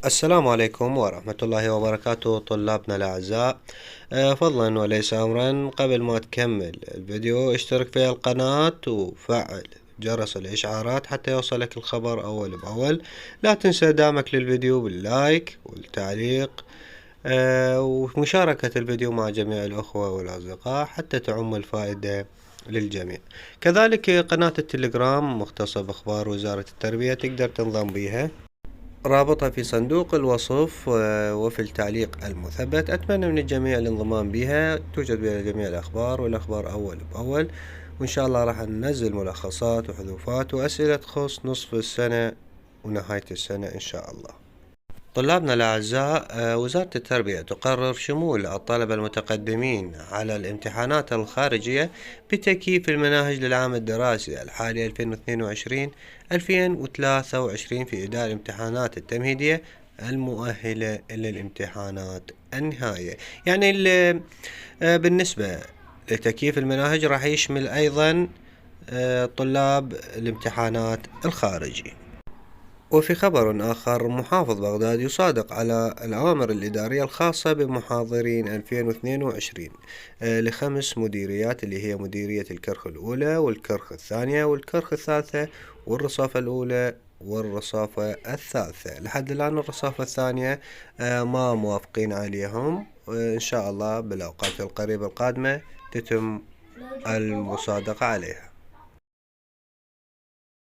السلام عليكم ورحمة الله وبركاته طلابنا الأعزاء. فضلا وليس أمرا، قبل ما تكمل الفيديو اشترك في القناة وفعل جرس الإشعارات حتى يوصلك الخبر أول بأول. لا تنسى دعمك للفيديو باللايك والتعليق، ومشاركة الفيديو مع جميع الأخوة والأصدقاء حتى تعم الفائدة للجميع. كذلك قناة التليجرام مختصة بأخبار وزارة التربية تقدر تنضم بيها، رابطها في صندوق الوصف وفي التعليق المثبت. أتمنى من الجميع الانضمام بها، توجد بها جميع الأخبار والأخبار أول بأول، وإن شاء الله راح ننزل ملخصات وحذوفات وأسئلة تخص نصف السنة ونهاية السنة إن شاء الله. طلابنا الأعزاء، وزارة التربية تقرر شمول الطلبة المتقدمين على الامتحانات الخارجية بتكييف المناهج للعام الدراسي الحالي 2022-2023 في إداء الامتحانات التمهيدية المؤهلة للامتحانات النهائية. يعني بالنسبة لتكييف المناهج راح يشمل أيضا طلاب الامتحانات الخارجي. وفي خبر آخر، محافظ بغداد يصادق على الأوامر الإدارية الخاصة بمحاضرين 2022 ل5 مديريات، اللي هي مديرية الكرخ الأولى والكرخ الثانية والكرخ الثالثة والرصافة الأولى والرصافة الثالثة. لحد الآن الرصافة الثانية ما موافقين عليهم، إن شاء الله بالأوقات القريبة القادمة تتم المصادقة عليها.